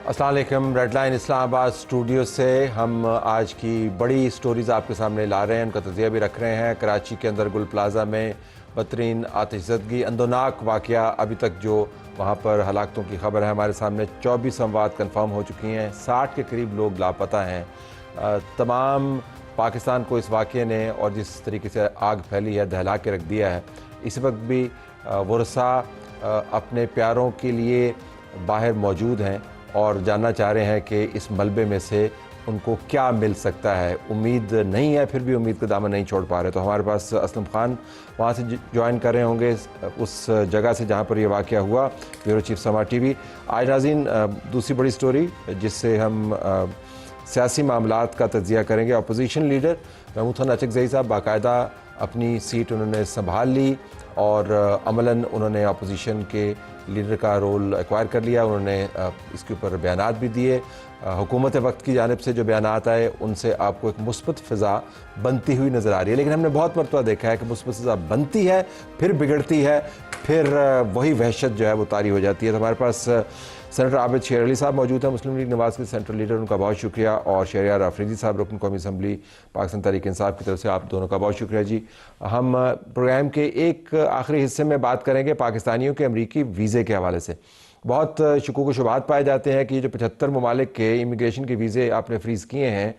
अस्सलाम वालेकुम। Red line Islamabad studio से हम आज की बड़ी स्टोरीज़ आपके सामने ला रहे हैं, उनका तजिया भी रख रहे हैं। कराची के अंदर गुल प्लाजा में बदतरीन आतिशज़दगी, अंदोनाक वाक़या, अभी तक जो वहाँ पर हलाकतों की खबर है हमारे सामने 24 अमवात कन्फर्म हो चुकी हैं, 60 के करीब लोग लापता हैं। तमाम पाकिस्तान को इस वाक़े ने और जिस तरीके से आग फैली है दहला के रख दिया है। इस वक्त भी वर्षा अपने प्यारों के लिए बाहर मौजूद हैं और जानना चाह रहे हैं कि इस मलबे में से उनको क्या मिल सकता है। उम्मीद नहीं है, फिर भी उम्मीद का दामन नहीं छोड़ पा रहे। तो हमारे पास असलम खान वहाँ से ज्वाइन कर रहे होंगे, उस जगह से जहाँ पर ये वाक़या हुआ। ब्यूरो चीफ समा टीवी। आज नाज़रीन दूसरी बड़ी स्टोरी जिससे हम सियासी मामलात का तजिया करेंगे। अपोजिशन लीडर महमूद खान अचकज़ई साहब बाकायदा अपनी सीट उन्होंने संभाल ली और अमलन उन्होंने अपोजिशन के लीडर का रोल एक्वायर कर लिया। उन्होंने इसके ऊपर बयानात भी दिए। हुकूमत वक्त की जानिब से जो बयानात आए उनसे आपको एक मुस्बत फ़िज़ा बनती हुई नज़र आ रही है, लेकिन हमने बहुत मरतबा देखा है कि मुस्बत फ़िज़ा बनती है, फिर बिगड़ती है, फिर वही वहशत जो है वो तारी हो जाती है। तो हमारे पास सेनेटर आबिद शेर अली साहब मौजूद हैं, मुस्लिम लीग नवाज़ के सेंट्रल लीडर, उनका बहुत शुक्रिया। और शहरियार आफरीदी साहब रुकन कौमी असम्बली पाकिस्तान तहरीक इंसाफ की तरफ से आप दोनों का बहुत शुक्रिया जी। हम प्रोग्राम के एक आखिरी हिस्से में बात करेंगे पाकिस्तानियों के अमरीकी वीज़े के हवाले से। बहुत शुकूक व शुबहात पाए जाते हैं कि ये जो 75 ममालिक के इमिग्रेशन के वीज़े आपने फ्रीज़ किए हैं,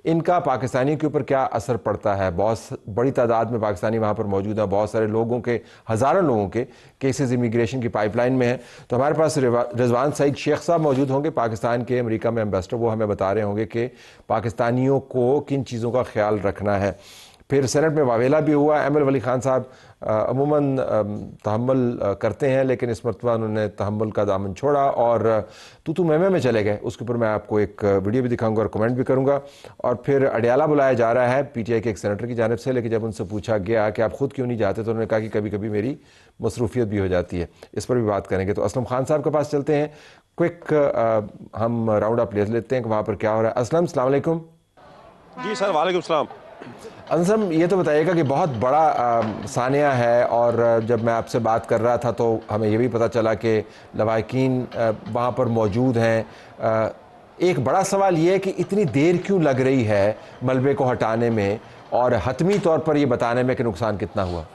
इनका पाकिस्तानियों के ऊपर क्या असर पड़ता है। बहुत बड़ी तादाद में पाकिस्तानी वहाँ पर मौजूद हैं, बहुत सारे लोगों के, हज़ारों लोगों के केसेस इमिग्रेशन की पाइपलाइन में हैं। तो हमारे पास रिजवान सईद शेख साहब मौजूद होंगे, पाकिस्तान के अमेरिका में एम्बेसडर। वो हमें बता रहे होंगे कि पाकिस्तानियों को किन चीज़ों का ख्याल रखना है। फिर सेनेट में वावेला भी हुआ। एम एल वली खान साहब अमूमन तहम्मुल करते हैं, लेकिन इस मरतबा उन्होंने तहम्मुल का दामन छोड़ा और तू मैमे में चले गए। उसके ऊपर मैं आपको एक वीडियो भी दिखाऊंगा और कमेंट भी करूंगा। और फिर अडियाला बुलाया जा रहा है पीटीआई के एक सेनेटर की जानिब से, लेकिन जब उनसे पूछा गया कि आप खुद क्यों नहीं जाते तो उन्होंने कहा कि कभी कभी मेरी मसरूफियत भी हो जाती है। इस पर भी बात करेंगे। तो असलम खान साहब के पास चलते हैं, क्विक हम राउंड अप ले लेते हैं कि वहाँ पर क्या हो रहा है। असलम अस्सलाम वालेकुम। जी सर, वालेकुम सलाम। अंसम, ये तो बताइएगा कि बहुत बड़ा सानिया है और जब मैं आपसे बात कर रहा था तो हमें ये भी पता चला कि लवाकिन वहाँ पर मौजूद हैं। एक बड़ा सवाल ये है कि इतनी देर क्यों लग रही है मलबे को हटाने में और हतमी तौर पर ये बताने में कि नुकसान कितना हुआ।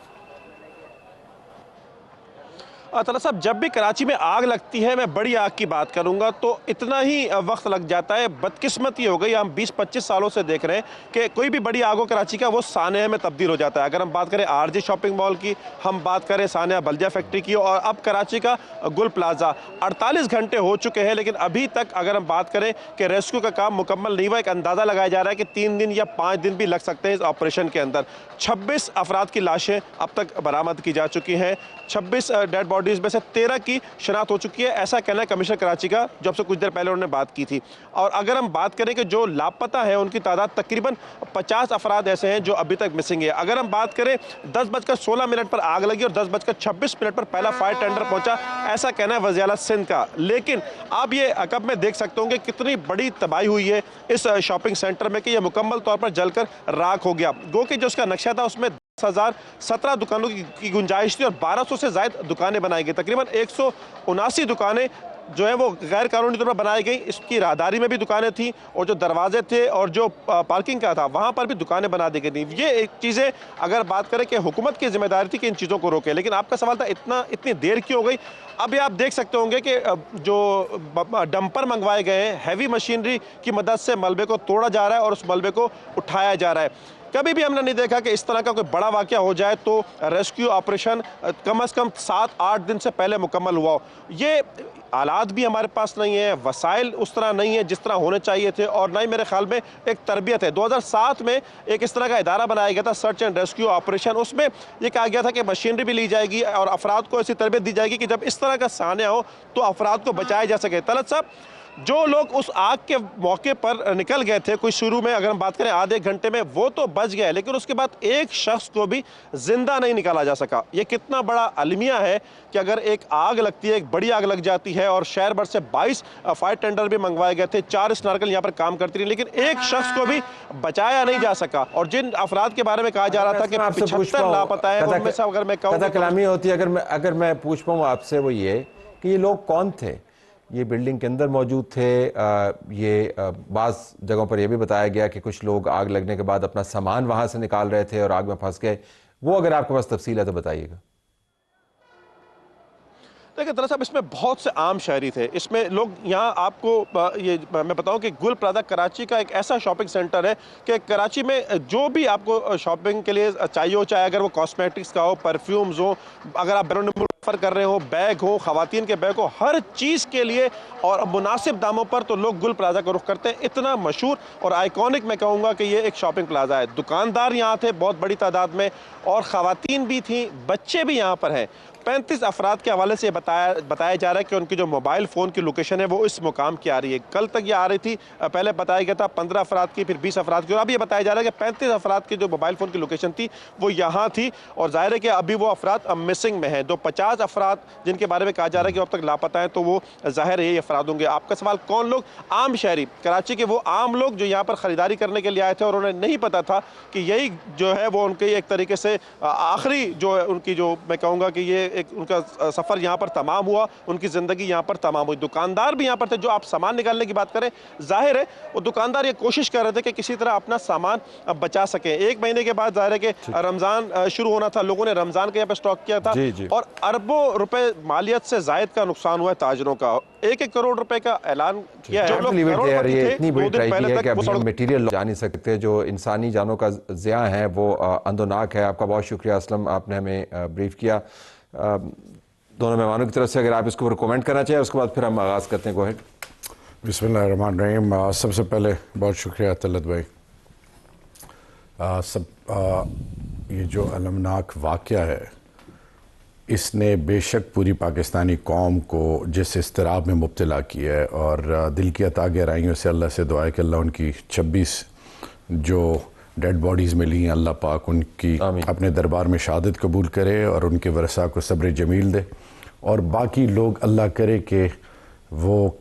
तला साहब, जब भी कराची में आग लगती है, मैं बड़ी आग की बात करूंगा, तो इतना ही वक्त लग जाता है। बदकिस्मती हो गई, हम 20-25 सालों से देख रहे हैं कि कोई भी बड़ी आग हो कराची का, वो सानिया में तब्दील हो जाता है। अगर हम बात करें आरजे शॉपिंग मॉल की, हम बात करें सानिया बल्दिया फैक्ट्री की, और अब कराची का गुल प्लाजा, 48 घंटे हो चुके हैं, लेकिन अभी तक अगर हम बात करें कि रेस्क्यू का काम मुकम्मल नहीं हुआ। एक अंदाज़ा लगाया जा रहा है कि 3 दिन या 5 दिन भी लग सकते हैं इस ऑपरेशन के अंदर। 26 अफराद की लाशें अब तक बरामद की जा चुकी हैं। 26 डेड बॉडीज़ में से 13 की शनाख्त हो चुकी है, ऐसा कहना है कमिश्नर कराची का, जब से कुछ देर पहले उन्होंने बात की थी। और अगर हम बात करें कि जो लापता है उनकी तादाद तकरीबन 50 अफराद ऐसे हैं जो अभी तक मिसिंग है। अगर हम बात करें 10:16 पर आग लगी और 10:26 पर पहला फायर टेंडर पहुंचा, ऐसा कहना है वज़ीर आला सिंध का। लेकिन आप ये अकब में देख सकते होंगे कितनी बड़ी तबाही हुई है इस शॉपिंग सेंटर में कि यह मुकम्मल तौर पर जलकर राख हो गया। गो कि जो उसका नक्शा था उसमें 10,017 दुकानों की गुंजाइश थी और 1200 से ज़ायद दुकानें बनाई गई। तकरीबन 179 दुकानें जो है वो गैर कानूनी तौर पर बनाई गई। इसकी राहदारी में भी दुकानें थी और जो दरवाजे थे और जो पार्किंग का था वहाँ पर भी दुकानें बना दी गई थी। ये एक चीज़ें अगर बात करें कि हुकूमत की जिम्मेदारी थी कि इन चीज़ों को रोके, लेकिन आपका सवाल था इतनी देर क्यों हो गई। अब ये आप देख सकते होंगे कि जो डंपर मंगवाए गए हैं, हैवी मशीनरी की मदद से मलबे को तोड़ा जा रहा है और उस मलबे को उठाया जा रहा है। कभी भी हमने नहीं देखा कि इस तरह का कोई बड़ा वाक़या हो जाए तो रेस्क्यू ऑपरेशन कम से कम 7-8 दिन से पहले मुकम्मल हुआ हो। ये आलात भी हमारे पास नहीं है, वसाइल उस तरह नहीं है जिस तरह होने चाहिए थे, और ना ही मेरे ख्याल में एक तरबियत है। 2007 में एक इस तरह का इदारा बनाया गया था, सर्च एंड रेस्क्यू ऑपरेशन। उसमें यह कहा गया था कि मशीनरी भी ली जाएगी और अफराद को ऐसी तरबियत दी जाएगी कि जब इस तरह का सानिया हो तो अफराद को बचाया जा सके। तलत साहब, जो लोग उस आग के मौके पर निकल गए थे, कुछ शुरू में अगर हम बात करें आधे घंटे में, वो तो बच गए, लेकिन उसके बाद एक शख्स को भी जिंदा नहीं निकाला जा सका। ये कितना बड़ा अलमिया है कि अगर एक आग लगती है, एक बड़ी आग लग जाती है, और शहर भर से 22 फायर टेंडर भी मंगवाए गए थे, 4 स्नार्कल यहाँ पर काम करती रही, लेकिन एक शख्स को भी बचाया नहीं जा सका। और जिन अफराद के बारे में कहा जा रहा था कि 75 लापता है, उनमें से अगर मैं कहूँ कलामी होती है, अगर मैं पूछ पाऊँ आपसे, वो ये कि ये लोग कौन थे। ये बिल्डिंग के अंदर मौजूद थे। बाज़ जगहों पर यह भी बताया गया कि कुछ लोग आग लगने के बाद अपना सामान वहाँ से निकाल रहे थे और आग में फंस गए। वो अगर आपके पास तफसील है तो बताइएगा। देखिए दरअसल इसमें बहुत से आम शहरी थे। इसमें लोग यहाँ आपको ये मैं बताऊँ कि गुल प्लाजा कराची का एक ऐसा शॉपिंग सेंटर है कि कराची में जो भी आपको शॉपिंग के लिए चाहिए हो, चाहे अगर वो कॉस्मेटिक्स का हो, परफ्यूम्स हो, अगर आप प्रेफर कर रहे हो, बैग हो, खवातीन के बैग हो, हर चीज़ के लिए और मुनासिब दामों पर तो लोग गुल प्लाजा का रुख करते हैं। इतना मशहूर और आइकॉनिक मैं कहूँगा कि ये एक शॉपिंग प्लाजा है। दुकानदार यहाँ थे बहुत बड़ी तादाद में और खवातीन भी थी, बच्चे भी यहाँ पर हैं। 35 अफराद के हवाले से बताया जा रहा है कि उनकी जो मोबाइल फ़ोन की लोकेशन है वो इस मुकाम की आ रही है। कल तक ये आ रही थी, पहले बताया गया था 15 अफराद की, फिर 20 अफराद की, और अब ये बताया जा रहा है कि 35 अफराद की जो मोबाइल फ़ोन की लोकेशन थी वो यहाँ थी। और जाहिर है कि अभी वो अफराद मिसिंग में हैं। जो 50 अफराद जिनके बारे में कहा जा रहा है कि अब तक लापता हैं, तो वो जाहिर है यही अफराद होंगे। आपका सवाल कौन लोग? आम शहरी, कराची के वो आम लोग जो यहाँ पर ख़रीदारी करने के लिए आए थे और उन्हें नहीं पता था कि यही जो है वो उनके एक तरीके से आखिरी जो है उनकी, जो मैं कहूँगा कि ये एक उनका सफ़र यहाँ पर तमाम हुआ, उनकी ज़िंदगी यहाँ पर तमाम हुई। दुकानदार भी यहाँ पर थे। जो आप सामान निकालने की बात करें, जाहिर है वो दुकानदार ये कोशिश कर रहे थे कि किसी तरह अपना सामान बचा सकें। 1 महीने के बाद जाहिर है कि रमज़ान शुरू होना था, लोगों ने रमज़ान के यहाँ पर स्टॉक किया था और अरबों रुपए मालियत से ज़ायद का नुकसान हुआ है ताजरों का। 1-1 करोड़ रुपए का ऐलान किया है। ये इतनी बड़ी ट्रेजेडी है कि अभी हम मटीरियल जा नहीं सकते। जो इंसानी जानों का ज़िया है वो अंदोनाक है। आपका बहुत शुक्रिया असलम, आपने हमें ब्रीफ किया। दोनों मेहमानों की तरफ से अगर आप इसके ऊपर कमेंट करना चाहें, उसके बाद फिर हम आगाज़ करते हैं। Go ahead. बिस्मिल्लाहिर्रहमानिर्रहीम। सबसे पहले बहुत शुक्रिया तलत भाई। ये जो अलमनाक वाक़या है, इसने बेशक पूरी पाकिस्तानी कौम को जिस इस्तराब में मुब्तला किया है, और दिल की अता गहराइयों से अल्लाह से दुआ है कि अल्लाह उनकी 26 जो डेड बॉडीज़ मिली हैं, अल्लाह पाक उनकी अपने दरबार में शहादत कबूल करे और उनके वरसा को सब्र जमील दे। और बाकी लोग अल्लाह करे कि वो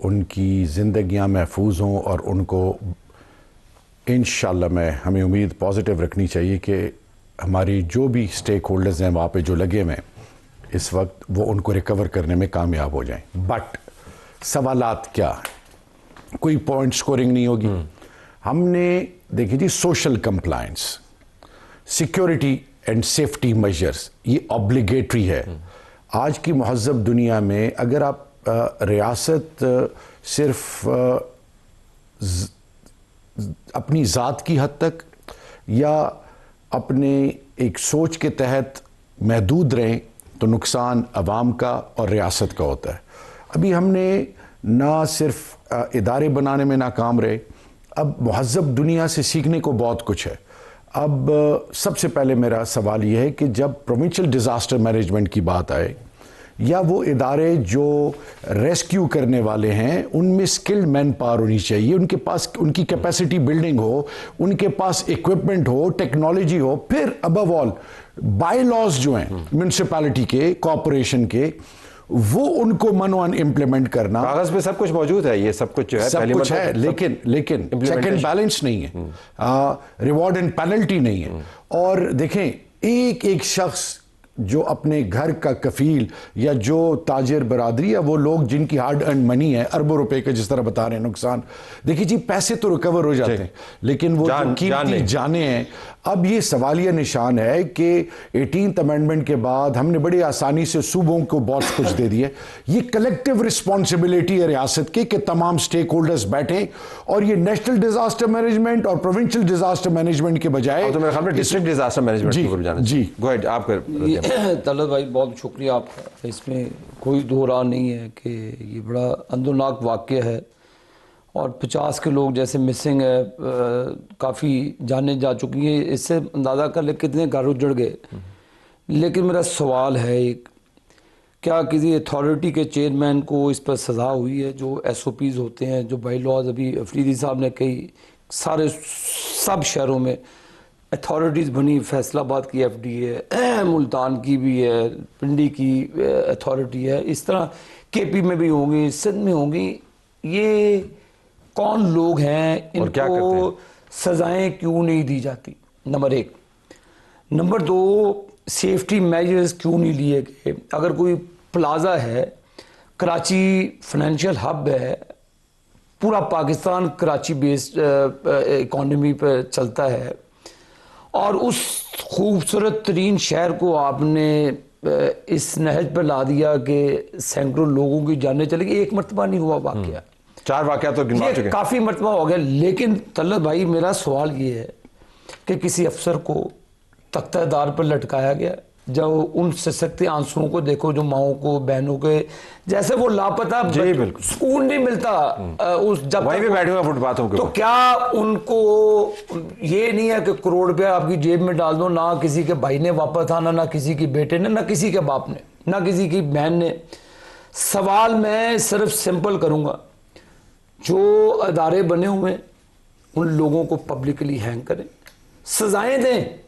उनकी ज़िंदगियाँ महफूज हों और उनको इंशाअल्लाह हमें उम्मीद पॉजिटिव रखनी चाहिए कि हमारी जो भी स्टेक होल्डर्स हैं वहाँ पे जो लगे हुए हैं इस वक्त, वो उनको रिकवर करने में कामयाब हो जाएं। बट सवालात क्या है? कोई पॉइंट स्कोरिंग नहीं होगी। हमने देखिए जी, social compliance, security and safety measures, ये ऑब्लिगेटरी है। आज की महज़्ज़ब दुनिया में अगर आप रियासत सिर्फ अपनी ज़ात की हद तक या अपने एक सोच के तहत महदूद रहें तो नुकसान अवाम का और रियासत का होता है। अभी हमने ना सिर्फ इदारे बनाने में नाकाम रहे, अब महज़्ज़ब दुनिया से सीखने को बहुत कुछ है। अब सबसे पहले मेरा सवाल यह है कि जब प्रोविंशियल डिज़ास्टर मैनेजमेंट की बात आए या वो इदारे जो रेस्क्यू करने वाले हैं, उनमें स्किल्ड मैन पावर होनी चाहिए, उनके पास उनकी कैपेसिटी बिल्डिंग हो, उनके पास इक्विपमेंट हो, टेक्नोलॉजी हो। फिर अबव ऑल बाय लॉज जो हैं म्यूनिसिपैलिटी के, कॉरपोरेशन के, वो उनको मनोन इम्प्लीमेंट करना। कागज पे सब कुछ मौजूद है, ये सब कुछ जो है, सब कुछ है, लेकिन चेक एंड बैलेंस नहीं है, रिवॉर्ड एंड पेनल्टी नहीं है। और देखें, एक एक शख्स जो अपने घर का कफील या जो ताजिर बरादरी या वो लोग जिनकी हार्ड अर्न मनी है, अरबों रुपए का जिस तरह बता रहे हैं नुकसान, देखिए जी पैसे तो रिकवर हो जाते हैं लेकिन वो जो कीमती जाने हैं। अब ये सवालिया निशान है कि 18th अमेंडमेंट के बाद हमने बड़ी आसानी से सूबों को बहुत कुछ दे दिया। ये कलेक्टिव रिस्पॉन्सिबिलिटी है रियासत की कि तमाम स्टेक होल्डर्स बैठें और ये नेशनल डिजास्टर मैनेजमेंट और प्रोविंशियल डिजास्टर मैनेजमेंट के बजाय तो मेरे ख्याल में डिस्ट्रिक्ट डिजास्टर मैनेजमेंट जी गो अहेड। आप तलत भाई बहुत शुक्रिया आपका। इसमें कोई दो राह नहीं है कि ये बड़ा अंदरनाक वाक़या है और 50 के लोग जैसे मिसिंग है, काफ़ी जाने जा चुकी हैं। इससे अंदाज़ा कर ले कितने घर उजड़ गए। लेकिन मेरा सवाल है एक, क्या किसी अथॉरिटी के चेयरमैन को इस पर सज़ा हुई है? जो SOPs होते हैं, जो बाई लॉज, अभी अफरीदी साहब ने कही सारे सब शहरों में अथॉरिटीज़ बनी, फैसलाबाद की FDA है, मुल्तान की भी है, पिंडी की अथॉरिटी है, इस तरह KP में भी होंगी, सिंध में होंगी। ये कौन लोग हैं? इनको सजाएं क्यों नहीं दी जाती? नंबर 1। नंबर 2, सेफ्टी मेजर्स क्यों नहीं लिए गए? अगर कोई प्लाजा है, कराची फाइनेंशियल हब है, पूरा पाकिस्तान कराची बेस्ड इकॉनमी पर चलता है, और उस खूबसूरत तरीन शहर को आपने इस नहज पर ला दिया कि सैकड़ों लोगों की जानें चली गई। एक मरतबा नहीं हुआ वाकया, 4 वाकया तो गिनवा चुके हैं। काफ़ी मरतबा हो गया। लेकिन तलत भाई, मेरा सवाल ये है कि किसी अफसर को तख्तादार पर लटकाया गया, जब उन सशक्ति आंसुओं को देखो, जो माओं को, बहनों के जैसे वो लापता, बिल्कुल सुकून नहीं मिलता उस जब वहीं पे बैठे हुए फुटपाथों के तो ऊपर। क्या उनको ये नहीं है कि करोड़ रुपया आपकी जेब में डाल दो? ना किसी के भाई ने वापस आना, ना किसी के बेटे ने, ना किसी के बाप ने, ना किसी की बहन ने। सवाल मैं सिर्फ सिंपल करूंगा, जो अदारे बने हुए हैं उन लोगों को पब्लिकली हैंग करें, सजाएं दें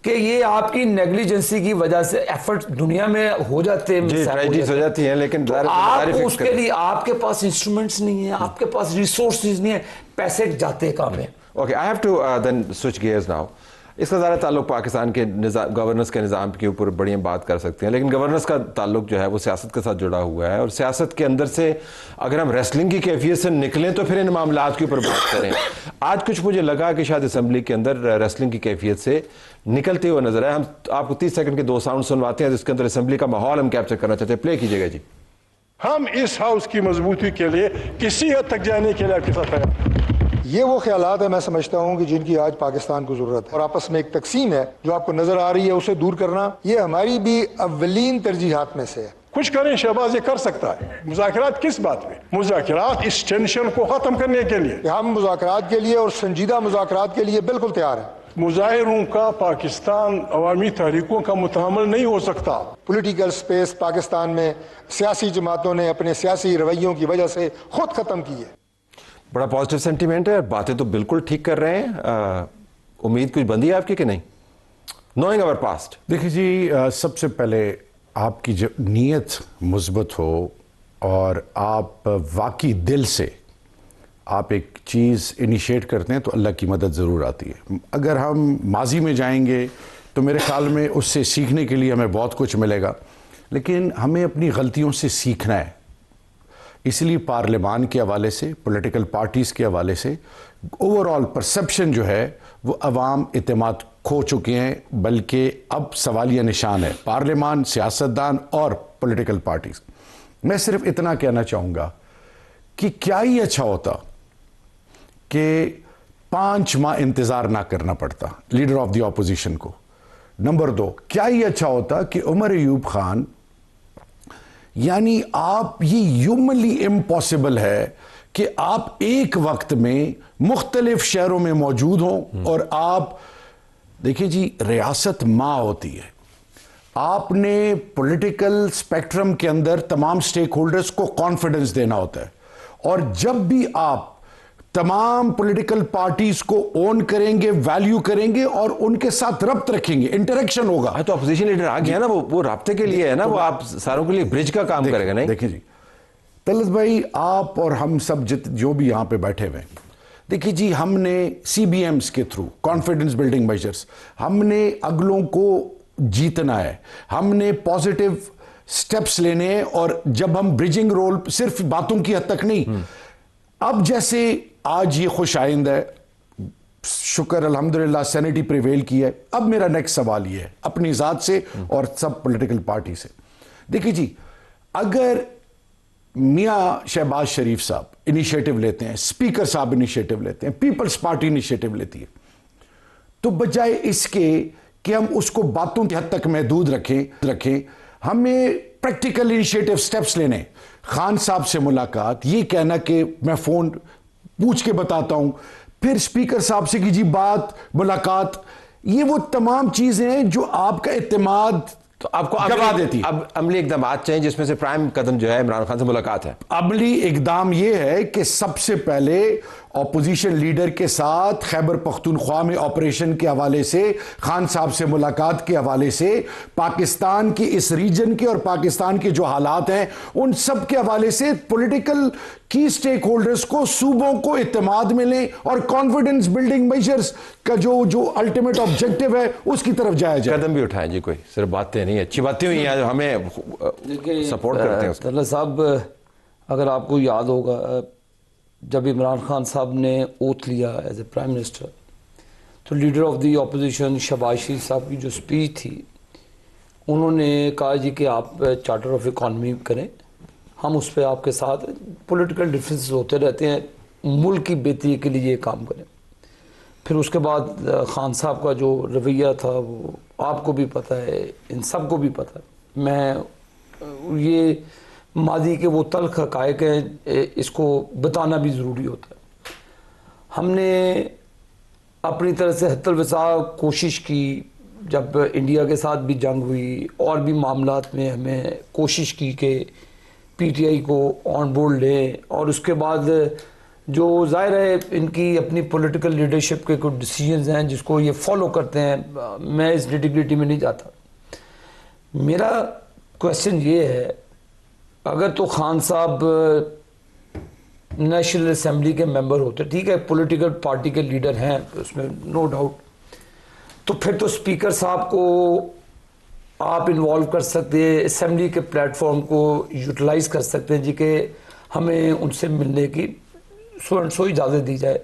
कि ये आपकी नेग्लिजेंसी की वजह से एफर्ट दुनिया में हो जाते हैं, ट्रेजेडीज हो जाती हैं, लेकिन तो आप उसके लिए आपके पास इंस्ट्रूमेंट्स नहीं है, आपके पास रिसोर्सेज नहीं है, पैसे जाते कहाँ पे? Okay, I have to then switch gears now. इसका ज़्यादा ताल्लुक पाकिस्तान के गवर्नेंस के निज़ाम के ऊपर बड़ी हम बात कर सकते हैं, लेकिन गवर्नेंस का ताल्लुक जो है वो सियासत के साथ जुड़ा हुआ है, और सियासत के अंदर से अगर हम रेसलिंग की कैफियत से निकलें तो फिर इन मामलात के ऊपर बात करें। आज कुछ मुझे लगा कि शायद असम्बली के अंदर रेसलिंग की कैफियत से निकलते हुए नजर आए। हम आपको 30 सेकंड के 2 साउंड सुनवाते हैं जिसके अंदर असम्बली का माहौल हम कैप्चर करना चाहते हैं। प्ले कीजिएगा जी। हम इस हाउस की मजबूती के लिए किसी हद तक जाने के लिए आपके साथ हैं। ये वो ख्यालात है, मैं समझता हूँ कि जिनकी आज पाकिस्तान को जरूरत है, और आपस में एक तकसीम है जो आपको नजर आ रही है, उसे दूर करना ये हमारी भी अव्वलीन तरजीहात में से है। कुछ करें शहबाज, ये कर सकता है। मुज़ाकरात किस बात में? मुज़ाकरात इस टेंशन को खत्म करने के लिए। हम मुज़ाकरात के लिए और संजीदा मुज़ाकरात के लिए बिल्कुल तैयार हैं। मुजाहिरों का पाकिस्तान अवामी तहरीकों का मुतहम्मल नहीं हो सकता। पॉलिटिकल स्पेस पाकिस्तान में सियासी जमातों ने अपने सियासी रवैयों की वजह से खुद खत्म की है। बड़ा पॉजिटिव सेंटीमेंट है, बातें तो बिल्कुल ठीक कर रहे हैं। उम्मीद कुछ बंदी है आपकी कि नहीं, नोइंग अवर पास्ट? देखिए जी, सबसे पहले आपकी जो नीयत मुस्बत हो और आप वाकई दिल से आप एक चीज़ इनिशिएट करते हैं तो अल्लाह की मदद ज़रूर आती है। अगर हम माजी में जाएंगे तो मेरे ख्याल में उससे सीखने के लिए हमें बहुत कुछ मिलेगा, लेकिन हमें अपनी गलतियों से सीखना है। इसलिए पार्लियामान के हवाले से, पॉलिटिकल पार्टीज़ के हवाले से ओवरऑल परसेप्शन जो है वो अवाम इत्तेमाद खो चुके हैं, बल्कि अब सवालिया निशान है पार्लियामान, सियासतदान और पॉलिटिकल पार्टीज़। मैं सिर्फ इतना कहना चाहूँगा कि क्या ही अच्छा होता कि 5 माह इंतज़ार ना करना पड़ता लीडर ऑफ द ऑपोजिशन को। नंबर 2, क्या ही अच्छा होता कि उमर अयूब खान, यानी आप, ये ह्यूमनली इम्पॉसिबल है कि आप एक वक्त में मुख्तलिफ शहरों में मौजूद हों और आप देखिए जी, रियासत माँ होती है। आपने पॉलिटिकल स्पेक्ट्रम के अंदर तमाम स्टेक होल्डर्स को कॉन्फिडेंस देना होता है, और जब भी आप तमाम पॉलिटिकल पार्टीज को ओन करेंगे, वैल्यू करेंगे और उनके साथ रब्त रखेंगे, इंटरेक्शन होगा। तो अपोजिशन लीडर आ गया ना, वो राब्ते के लिए है ना, वो आप सारों के लिए ब्रिज का काम करेगा। नहीं देखिए जी तलत भाई, आप और हम सब जो भी यहां पे बैठे हुए हैं, देखिए जी, हमने CBMs के थ्रू कॉन्फिडेंस बिल्डिंग मेजर्स, हमने अगलों को जीतना है, हमने पॉजिटिव स्टेप्स लेने हैं, और जब हम ब्रिजिंग रोल सिर्फ बातों की हद तक नहीं, अब जैसे आज ये खुश आइंद है, शुक्र अल्हम्दुलिल्लाह सेनेट ही प्रिवेल किया है। अब मेरा नेक्स्ट सवाल ये है अपनी ज़ात से और सब पॉलिटिकल पार्टी से। देखिए जी, अगर मियाँ शहबाज शरीफ साहब इनिशिएटिव लेते हैं, स्पीकर साहब इनिशिएटिव लेते हैं, पीपल्स पार्टी इनिशिएटिव लेती है, तो बजाय इसके कि हम उसको बातों की हद तक महदूद रखें, हमें प्रैक्टिकल इनिशिएटिव स्टेप्स लेने। खान साहब से मुलाकात, ये कहना कि मैं फ़ोन पूछ के बताता हूं, फिर स्पीकर साहब से कीजिए बात, मुलाकात, ये वो तमाम चीज़ें हैं जो आपका इत्तेमाद तो आपको दबा देती है। अब अमली इकदाम चाहिए, जिसमें से प्राइम कदम जो है इमरान खान से मुलाकात है। अमली इकदाम यह है कि सबसे पहले ऑपोजिशन लीडर के साथ खैबर पख्तूनख्वा में ऑपरेशन के हवाले से, खान साहब से मुलाकात के हवाले से, पाकिस्तान की इस रीजन के और पाकिस्तान के जो हालात हैं उन सब के हवाले से पॉलिटिकल की स्टेक होल्डर्स को, सूबों को इत्तेमाद मिले और कॉन्फिडेंस बिल्डिंग मेजर्स का जो अल्टीमेट ऑब्जेक्टिव है उसकी तरफ जाया जाए। कदम भी उठाएं जी, कोई सिर्फ बातें नहीं, अच्छी बातें हुई हैं, हमें सपोर्ट करते हैं। तलत साहब, अगर आपको याद होगा जब इमरान खान साहब ने ओथ लिया एज ए प्राइम मिनिस्टर, तो leader of the opposition Shahbaz Sharif साहब की जो स्पीच थी, उन्होंने कहा जी कि आप चार्टर ऑफ इकॉनमी करें, हम उस पर आपके साथ, पॉलिटिकल डिफरेंसेस होते रहते हैं, मुल्क की बेहतरी के लिए ये काम करें। फिर उसके बाद खान साहब का जो रवैया था वो आपको भी पता है, इन सबको भी पता है। मैं ये मादी के वो तल्ख हक़ाइक़ हैं, इसको बताना भी ज़रूरी होता है। हमने अपनी तरह से हत्तल वसा कोशिश की, जब इंडिया के साथ भी जंग हुई और भी मामलात में हमें कोशिश की कि पीटीआई को ऑन बोर्ड लें, और उसके बाद जो ज़ाहिर है इनकी अपनी पॉलिटिकल लीडरशिप के कुछ डिसीजंस हैं जिसको ये फॉलो करते हैं, मैं इस निटिग्रिटी में नहीं जाता। मेरा क्वेश्चन ये है, अगर तो खान साहब नेशनल असेंबली के मेंबर होते, ठीक है, पॉलिटिकल पार्टी के लीडर हैं, उसमें नो डाउट, तो फिर तो स्पीकर साहब को आप इन्वॉल्व कर सकते हैं, असेंबली के प्लेटफॉर्म को यूटिलाइज कर सकते हैं जी कि हमें उनसे मिलने की सो इजाज़त दी जाए।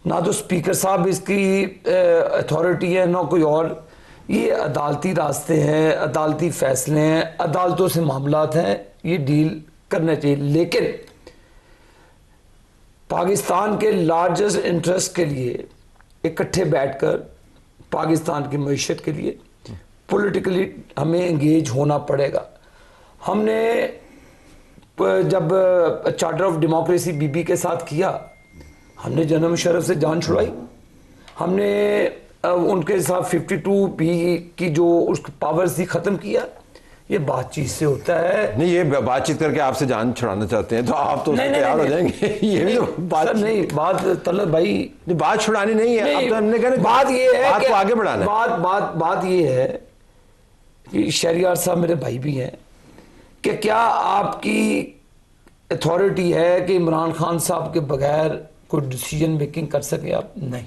ना तो स्पीकर साहब इसकी अथॉरिटी है, ना कोई और, ये अदालती रास्ते हैं, अदालती फैसले हैं, अदालतों से मामलात हैं, ये डील करना चाहिए। लेकिन पाकिस्तान के लार्जेस्ट इंटरेस्ट के लिए इकट्ठे बैठकर पाकिस्तान की मईशत के लिए पॉलिटिकली हमें एंगेज होना पड़ेगा। हमने जब चार्टर ऑफ डेमोक्रेसी बीबी के साथ किया, हमने जनरल मुशर्रफ से जान छुड़ाई, हमने उनके साथ 52 भी की जो उसकी पावर्स थी ख़त्म किया। ये बातचीत से होता है। नहीं, ये बातचीत करके आपसे जान छुड़ाना चाहते हैं तो आप तो तैयार हो जाएंगे। ये भी तो बात नहीं, बात तलब भाई, बात छुड़ानी नहीं है, अब तो हमने कहा बात ये है, बात को आगे बढ़ाना है। बात ये है कि शहरियार साहब मेरे भाई भी हैं, कि क्या आपकी अथॉरिटी है कि इमरान खान साहब के बगैर कोई डिसीजन मेकिंग कर सके आप? नहीं।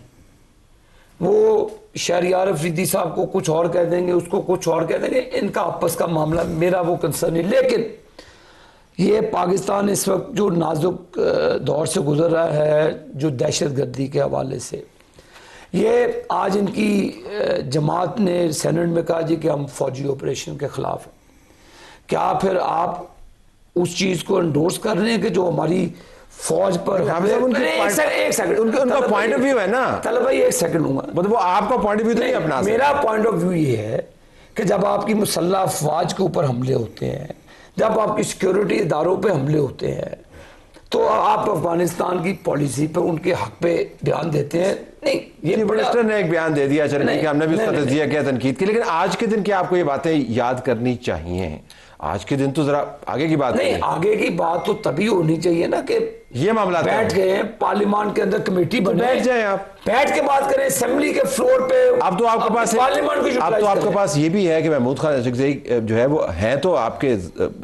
वो शहरियार अफरीदी साहब को कुछ और कह देंगे, उसको कुछ और कह देंगे, इनका आपस का मामला, मेरा वो कंसर्न नहीं। लेकिन ये पाकिस्तान इस वक्त जो नाजुक दौर से गुजर रहा है, जो दहशतगर्दी के हवाले से, ये आज इनकी जमात ने सेनेट में कहा जी कि हम फौजी ऑपरेशन के खिलाफ हैं। क्या फिर आप उस चीज़ को एंडोर्स कर रहे हैं कि जो हमारी फौज पर एक सेकंड उनका पॉइंट ऑफ व्यू है ना, तलब भाई, एक सेकंड हूँ, मतलब वो आपका पॉइंट ऑफ व्यू नहीं अपना। मेरा पॉइंट ऑफ व्यू ये है कि जब आपकी मुसल्लह अफवाज के ऊपर हमले होते हैं, जब आपकी सिक्योरिटी इदारों पे हमले होते हैं, तो आप अफगानिस्तान की पॉलिसी पर उनके हक पे बयान देते हैं। नहीं, ये चीफ मिनिस्टर ने एक बयान दे दिया, चलिए कि हमने भी उसका तजिया किया, तनकीद की, लेकिन आज के दिन क्या आपको ये बातें याद करनी चाहिए? आज के दिन तो जरा आगे की बात नहीं, आगे की बात तो तभी होनी चाहिए ना कि ये मामला बैठ गए हैं पार्लियामान के अंदर, कमेटी बने, बैठ जाए, आप बैठ के बात करें असेंबली के फ्लोर पे। अब तो आपके पास पार्लियामान को अब तो आपके पास ये भी है कि महमूद खान अशरफी जो है वो है तो आपके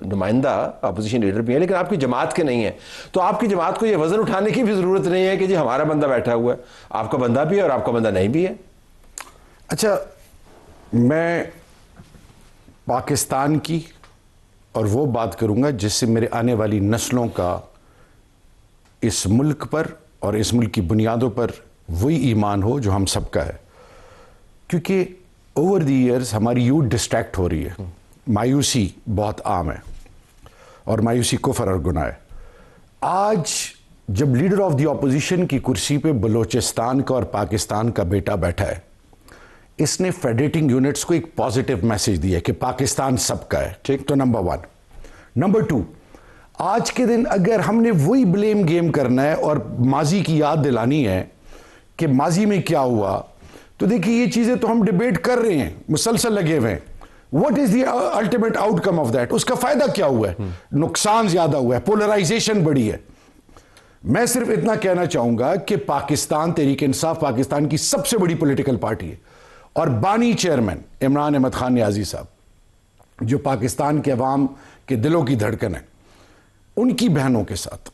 नुमाइंदा अपोजिशन लीडर भी है, लेकिन आपकी जमात के नहीं है। तो आपकी जमात को ये वजन उठाने की भी जरूरत नहीं है कि जी हमारा बंदा बैठा हुआ है, आपका बंदा भी है और आपका बंदा नहीं भी है। अच्छा, मैं पाकिस्तान की और वो बात करूंगा जिससे मेरे आने वाली नस्लों का इस मुल्क पर और इस मुल्क की बुनियादों पर वही ईमान हो जो हम सबका है। क्योंकि ओवर द ईयर्स हमारी यूथ डिस्ट्रैक्ट हो रही है, मायूसी बहुत आम है और मायूसी कुफ्र और गुनाह है। आज जब लीडर ऑफ द ऑपोजिशन की कुर्सी पे बलोचिस्तान का और पाकिस्तान का बेटा बैठा है, इसने फेडरेटिंग यूनिट्स को एक पॉजिटिव मैसेज दिया कि पाकिस्तान सबका है। ठीक, तो नंबर 1। नंबर 2, आज के दिन अगर हमने वही ब्लेम गेम करना है और माजी की याद दिलानी है कि माजी में क्या हुआ, तो देखिए ये चीजें तो हम डिबेट कर रहे हैं, मुसलसल लगे हुए हैं। What is the ultimate outcome of that? उसका फायदा क्या हुआ है? नुकसान ज्यादा हुआ है, पोलराइजेशन बढ़ी है। मैं सिर्फ इतना कहना चाहूंगा कि पाकिस्तान तहरीक इंसाफ पाकिस्तान की सबसे बड़ी पॉलिटिकल पार्टी है और बानी चेयरमैन इमरान अहमद खान नियाजी साहब, जो पाकिस्तान के अवाम के दिलों की धड़कन है, उनकी बहनों के साथ,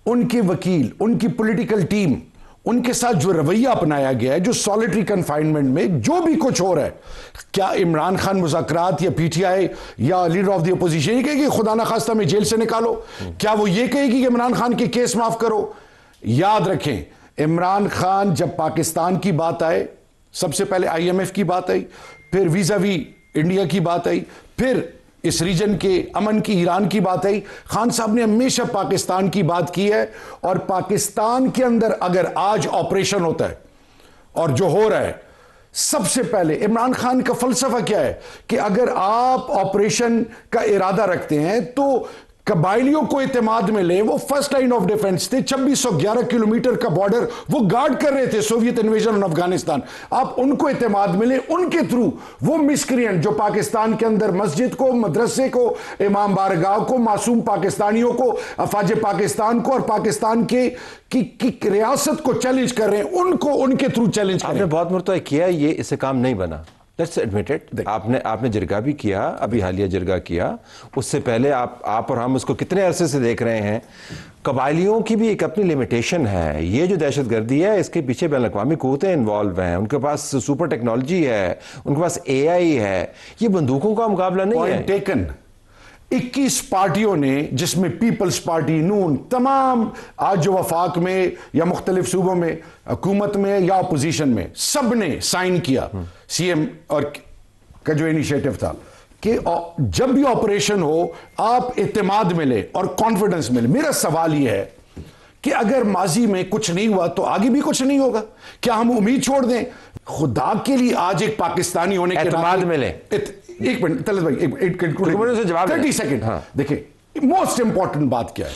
उनके वकील, उनकी पॉलिटिकल टीम, उनके साथ जो रवैया अपनाया गया है, जो सॉलिटरी कन्फाइनमेंट में जो भी कुछ हो रहा है, क्या इमरान खान मुज़ाकरात या पीटीआई या लीडर ऑफ द अपोजिशन ये कहेगी खुदा ना खास्ता में जेल से निकालो? क्या वो ये कहेगी कि इमरान खान के केस माफ करो? याद रखें, इमरान खान जब पाकिस्तान की बात आए, सबसे पहले IMF की बात आई, फिर वीज़ावी इंडिया की बात आई, फिर इस रीजन के अमन की ईरान की बात आई, खान साहब ने हमेशा पाकिस्तान की बात की है। और पाकिस्तान के अंदर अगर आज ऑपरेशन होता है और जो हो रहा है, सबसे पहले इमरान खान का फलसफा क्या है कि अगर आप ऑपरेशन का इरादा रखते हैं तो कबाइलियों को इत्तेमाद में ले। वो फर्स्ट लाइन ऑफ डिफेंस थे, 2611 किलोमीटर का बॉर्डर वो गार्ड कर रहे थे सोवियत इन्वेजन ऑन अफगानिस्तान। आप उनको इत्तेमाद में ले, उनके थ्रू वो मिसक्रिएंट जो पाकिस्तान के अंदर मस्जिद को, मदरसे को, इमाम बारगाह को, मासूम पाकिस्तानियों को, अफवाज पाकिस्तान को और पाकिस्तान के की रियासत को चैलेंज कर रहे हैं, उनको उनके थ्रू चैलेंज करें। आपने बहुत मरतबा किया, ये इससे काम नहीं बना, लेट्स एडमिट इट। आपने जिरगा भी किया, अभी हालिया जिरगा किया, उससे पहले आप और हम उसको कितने अरसे से देख रहे हैं। कबाइलियों की भी एक अपनी लिमिटेशन है। ये जो दहशतगर्दी है, इसके पीछे बैन अवी क़ुव्वतें इन्वॉल्व हैं, उनके पास सुपर टेक्नोलॉजी है, उनके पास AI है, ये बंदूकों का मुकाबला नहीं है। टेकन 21 पार्टियों ने, जिसमें पीपल्स पार्टी, नून, तमाम आज जो वफाक में या मुख्तलिफ सूबों में, हुकूमत में या अपोजिशन में, सब ने साइन किया CM और का जो इनिशिएटिव था कि जब भी ऑपरेशन हो आप इत्तेमाद मिले और कॉन्फिडेंस मिले। मेरा सवाल यह है कि अगर माजी में कुछ नहीं हुआ तो आगे भी कुछ नहीं होगा? क्या हम उम्मीद छोड़ दें? खुदा के लिए आज एक पाकिस्तानी होने के एतमाद मिले। एक मिनट तलत भाई, से जवाब 30 सेकेंड। हाँ, देखिए मोस्ट इंपॉर्टेंट बात क्या है।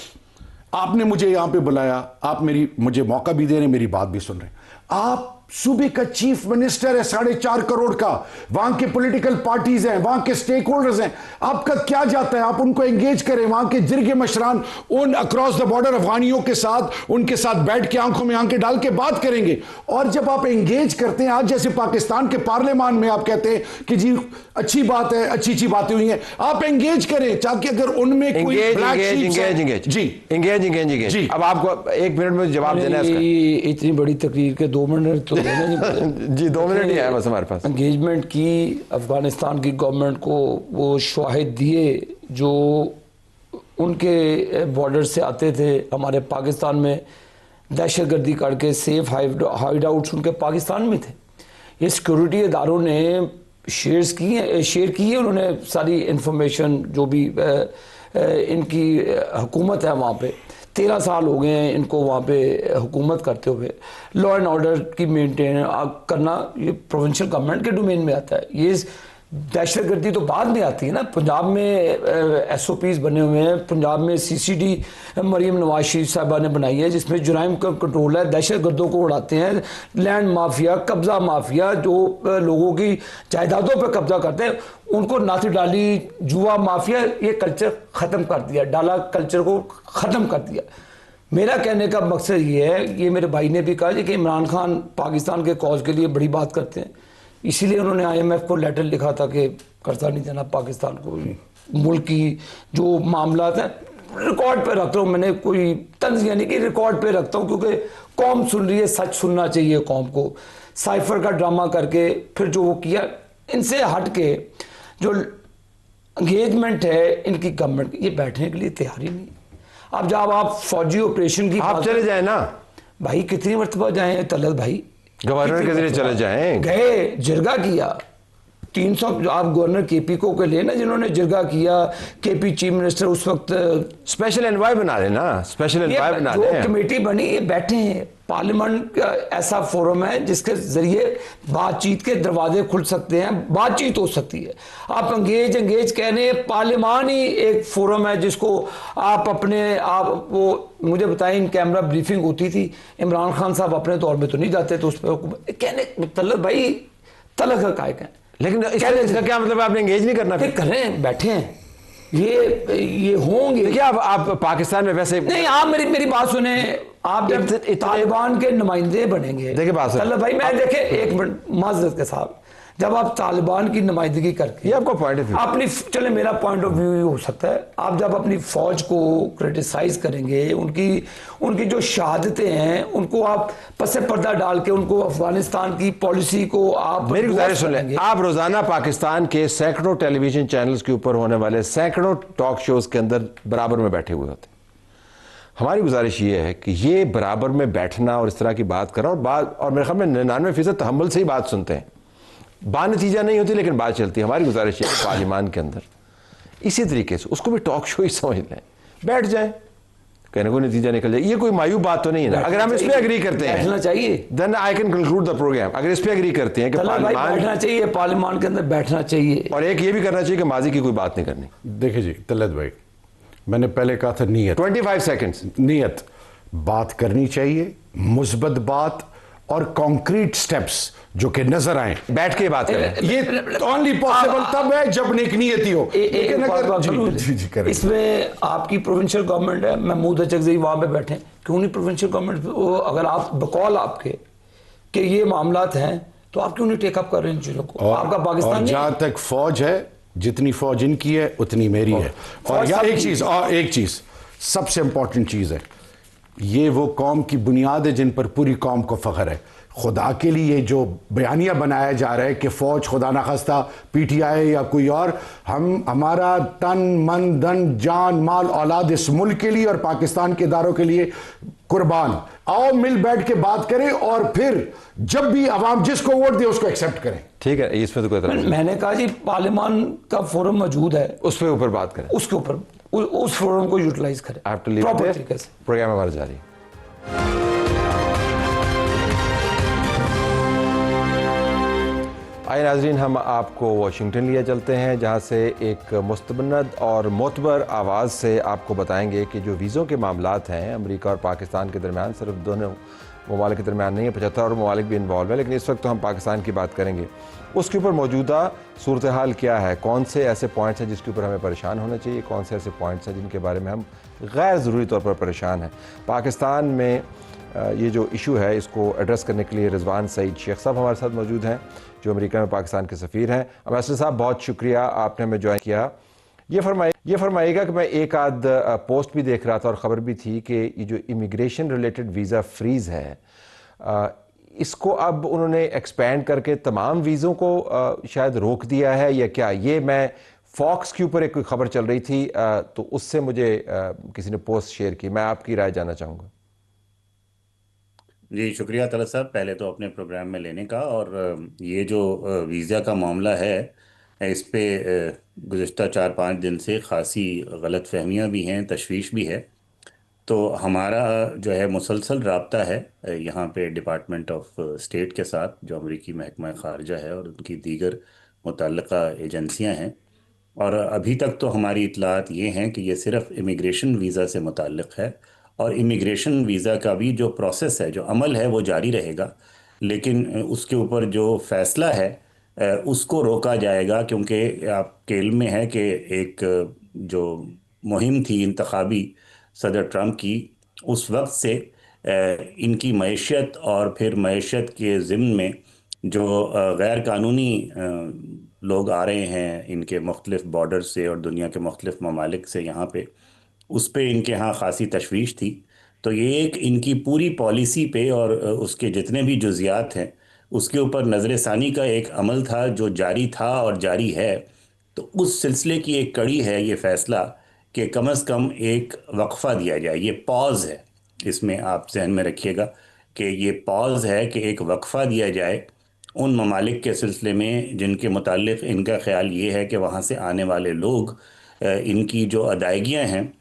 आपने मुझे यहां पे बुलाया, आप मुझे मौका भी दे रहे हैं, मेरी बात भी सुन रहे हैं। आप सूबे का चीफ मिनिस्टर है 4.5 करोड़ का, वहां के पॉलिटिकल पार्टीज हैं, वहां के स्टेक होल्डर्स हैं, आपका क्या जाता है? आप उनको एंगेज करें, वहां के जिरगे मशरान उन अक्रॉस द बॉर्डर अफगानियों के साथ, उनके साथ बैठ के आंखों में आंखें डाल के बात करेंगे। और जब आप एंगेज करते हैं, आज जैसे पाकिस्तान के पार्लियामान में आप कहते हैं कि जी अच्छी बात है, अच्छी बातें हुई हैं, आप एंगेज करें ताकि अगर उनमें कोई जी। अब आपको 1 मिनट में जवाब देना है इसका। इतनी बड़ी तकरीर के 2 मिनट तो जी 2 मिनट ही है बस हमारे पास। एंगेजमेंट की अफगानिस्तान की गवर्नमेंट को वो शवाहिद दिए जो उनके बॉर्डर से आते थे हमारे पाकिस्तान में, दहशतगर्दी करके सेफ हाइड आउट्स उनके पाकिस्तान में थे। ये सिक्योरिटी इदारों ने शेयर की है उन्होंने सारी इंफॉर्मेशन, जो भी इनकी हुकूमत है वहाँ पे। 13 साल हो गए हैं इनको वहाँ पे हुकूमत करते हुए। लॉ एंड ऑर्डर की मेंटेन करना ये प्रोविंशियल गवर्नमेंट के डोमेन में आता है। ये दहशतगर्दी तो बाद में आती है ना। पंजाब में SOPs बने हुए हैं, पंजाब में CCD मरीम नवाज शरीफ साहबा ने बनाई है, जिसमें जुराइम का कंट्रोल है, दहशतगर्दों को उड़ाते हैं, लैंड माफिया, कब्जा माफिया, जो लोगों की जायदादों पर कब्जा करते हैं उनको नाती डाली, जुआ माफिया, ये कल्चर ख़त्म कर दिया, डाला कल्चर को ख़त्म कर दिया। मेरा कहने का मकसद ये है, ये मेरे भाई ने भी कहा कि इमरान खान पाकिस्तान के कॉज के लिए बड़ी बात करते हैं, इसीलिए उन्होंने IMF को लेटर लिखा था कि कर्जा नहीं देना पाकिस्तान को। मुल्क की जो मामला है रिकॉर्ड पे रखता हूँ, मैंने कोई तंज यानी कि रिकॉर्ड पे रखता हूँ, क्योंकि कौम सुन रही है, सच सुनना चाहिए कौम को। साइफर का ड्रामा करके फिर जो वो किया, इनसे हट के जो एंगेजमेंट है इनकी गवर्नमेंट, ये बैठने के लिए तैयार ही नहीं। अब जब आप फौजी ऑपरेशन की आप चले जाए ना भाई, कितनी मरतबा जाए तलत भाई, गवर्नर के जरिए चले जाएं। गए, जिरगा किया 300, आप गवर्नर KP को के लिए ना, जिन्होंने जिरगा किया, KP चीफ मिनिस्टर उस वक्त, स्पेशल एनवाय बना लेना, स्पेशल एनवाय बना ले। जो कमेटी बनी ये बैठे हैं, पार्लियामेंट का ऐसा फोरम है जिसके जरिए बातचीत के दरवाजे खुल सकते हैं, बातचीत हो सकती है। आप एंगेज कहने, पार्लियामान ही एक फोरम है जिसको आप वो मुझे बताएं, इन कैमरा ब्रीफिंग होती थी, इमरान खान साहब अपने तौर पे तो नहीं जाते, तो उस पर कहने तलब भाई तलक का काय कहें, लेकिन इसका क्या मतलब आपने एंगेज नहीं करना? कर रहे हैं, बैठे हैं, ये होंगे। देखिए आप पाकिस्तान में वैसे नहीं, आप मेरी बात सुने, आप जब तालिबान के नुमाइंदे बनेंगे, देखिए बात चलो भाई, मैं देखे एक मिनट माजरत के साथ, जब आप तालिबान की नुमाइंदगी करके, ये आपका पॉइंट ऑफ व्यू, अपनी, चले मेरा पॉइंट ऑफ व्यू हो सकता है, आप जब अपनी फौज को क्रिटिसाइज करेंगे, उनकी जो शहादतें हैं उनको आप पसे पर्दा डाल के उनको अफगानिस्तान की पॉलिसी को आप, मेरी गुजारिश सुन लें, आप रोजाना पाकिस्तान के सैकड़ों टेलीविजन चैनल्स के ऊपर होने वाले सैकड़ों टॉक शोज के अंदर बराबर में बैठे हुए होते। हमारी गुजारिश ये है कि ये बराबर में बैठना और इस तरह की बात करना और मेरे ख्याल में 99% तहम्मुल से ही बात सुनते हैं, बानतीजा नहीं होती लेकिन बात चलती है। हमारी गुजारिश है पार्लियामान के अंदर इसी तरीके से उसको भी टॉक शो ही समझ लें, बैठ जाएं, कहने को नतीजा निकल जाए। ये कोई मायूब बात तो नहीं है ना। अगर हम इस पे एग्री करते हैं, बैठना चाहिए, then I can conclude the programme. अगर इस पे एग्री करते हैं कि पार्लियामान बैठना चाहिए, पार्लियामान के अंदर बैठना चाहिए, और एक ये भी करना चाहिए कि माजी की कोई बात नहीं करनी। देखिए जी तलत भाई, मैंने पहले कहा था नीयत, 25 सेकंड्स, नीयत, बात करनी चाहिए, मुस्बत बात और कॉन्क्रीट स्टेप्स जो कि नजर आए, बैठ के बात करें। ये ओनली पॉसिबल तब है जब नेक नियति हो। लेकिन अगर इसमें आपकी प्रोविंशियल गवर्नमेंट है, महमूद अचकज़ई वहां पे बैठे, क्यों नहीं प्रोविंशियल गवर्नमेंट, अगर आप बकौल आपके कि ये मामलात हैं तो आप क्यों नहीं टेकअप कर रहे हैं इन चीजों को? आपका पाकिस्तान, जहां तक फौज है, जितनी फौज इनकी है उतनी मेरी है। और या एक चीज सबसे इंपॉर्टेंट चीज है, ये वो कौम की बुनियाद है जिन पर पूरी कौम को फख्र है। खुदा के लिए जो बयानिया बनाया जा रहा है कि फौज खुदा ना खास्ता पीटीआई या कोई और, हमारा तन मन धन जान माल औलाद इस मुल्क के लिए और पाकिस्तान के इदारों के लिए कुर्बान। आओ मिल बैठ के बात करें और फिर जब भी अवाम जिसको वोट दे उसको एक्सेप्ट करें। ठीक है, इसमें तो कोई तरह नहीं। मैंने कहा जी पार्लियामान का फोरम मौजूद है, उस पे ऊपर बात करें, उसके ऊपर उस फोरम को यूटिलाइज करें प्रॉपर तरीके से। प्रोग्राम हमारा जारी। आइए नाज़रीन, हम आपको वाशिंगटन लिया चलते हैं, जहां से एक मुस्तबन्नद और मोतबर आवाज़ से आपको बताएंगे कि जो वीज़ों के मामलात हैं अमेरिका और पाकिस्तान के दरमियान, सिर्फ दोनों ममालिक के दरमियान नहीं है, 75 और ममालिक भी इन्वॉल्व है, लेकिन इस वक्त तो हम पाकिस्तान की बात करेंगे। उसके ऊपर मौजूदा सूरत हाल क्या है, कौन से ऐसे पॉइंट्स हैं जिसके ऊपर हमें परेशान होना चाहिए, कौन से ऐसे पॉइंट्स हैं जिनके बारे में हम गैर ज़रूरी तौर पर परेशान हैं। पाकिस्तान में ये जो इशू है इसको एड्रेस करने के लिए रिजवान सईद शेख साहब हमारे साथ मौजूद हैं, जो अमेरिका में पाकिस्तान के सफ़ीर हैं। अम्बेसडर साहब, बहुत शुक्रिया, आपने हमें ज्वाइन किया। ये फरमाइएगा कि मैं एक आध पोस्ट भी देख रहा था और ख़बर भी थी कि ये जो इमिग्रेशन रिलेटेड वीज़ा फ्रीज़ है, इसको अब उन्होंने एक्सपेंड करके तमाम वीज़ों को शायद रोक दिया है या क्या? ये मैं फॉक्स के ऊपर एक कोई खबर चल रही थी, तो उससे मुझे किसी ने पोस्ट शेयर की, मैं आपकी राय जानना चाहूँगा। जी शुक्रिया तलत साहब, पहले तो अपने प्रोग्राम में लेने का। और ये जो वीज़ा का मामला है, इस पे गुज़िश्ता 4-5 दिन से ख़ासी गलत फहमियाँ भी हैं, तशवीश भी है। तो हमारा जो है मुसलसल राब्ता है यहाँ पे डिपार्टमेंट ऑफ स्टेट के साथ, जो अमरीकी महकमा ख़ारजा है और उनकी दीगर मुतल्लिका एजेंसियाँ हैं। और अभी तक तो हमारी इतलात ये हैं कि ये सिर्फ़ इमिग्रेशन वीज़ा से मुताल्लिक़ है, और इमिग्रेशन वीज़ा का भी जो प्रोसेस है, जो अमल है, वो जारी रहेगा। लेकिन उसके ऊपर जो फ़ैसला है उसको रोका जाएगा, क्योंकि आपके इल्म में है कि एक जो मुहिम थी इंतखाबी सदर ट्रंप की, उस वक्त से इनकी मईशत और फिर मईशत के ज़िम्न में जो गैर कानूनी लोग आ रहे हैं इनके मुख्तलिफ बॉर्डर से और दुनिया के मुख्तलिफ ममालिक से यहाँ पे, उस पे इनके यहाँ ख़ासी तशवीश थी। तो ये एक इनकी पूरी पॉलिसी पे और उसके जितने भी जुज़ियात हैं उसके ऊपर नज़र-ए-सानी का एक अमल था जो जारी था और जारी है। तो उस सिलसिले की एक कड़ी है ये फ़ैसला कि कम से कम एक वक्फ़ा दिया जाए। ये पॉज़ है, इसमें आप जहन में रखिएगा कि ये पॉज़ है कि एक वक्फ़ा दिया जाए उन ममालिक के सिलसिले में जिनके मुताल्लिक़ इनका ख़्याल ये है कि वहाँ से आने वाले लोग इनकी जो अदायगियाँ हैं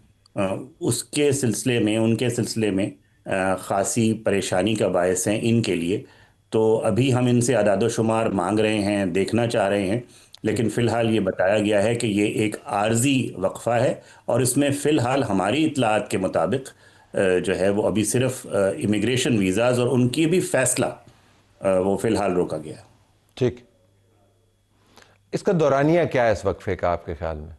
उसके सिलसिले में, उनके सिलसिले में ख़ासी परेशानी का बायस हैं इनके लिए। तो अभी हम इनसे अदाद शुमार मांग रहे हैं, देखना चाह रहे हैं, लेकिन फ़िलहाल ये बताया गया है कि ये एक आर्जी वक्फ़ा है और इसमें फ़िलहाल हमारी इतलात के मुताबिक जो है वो अभी सिर्फ इमिग्रेशन वीज़ाज़ और उनकी भी फ़ैसला वो फ़िलहाल रोका गया। ठीक, इसका दौरानिया क्या है इस वक्फे का आपके ख्याल में?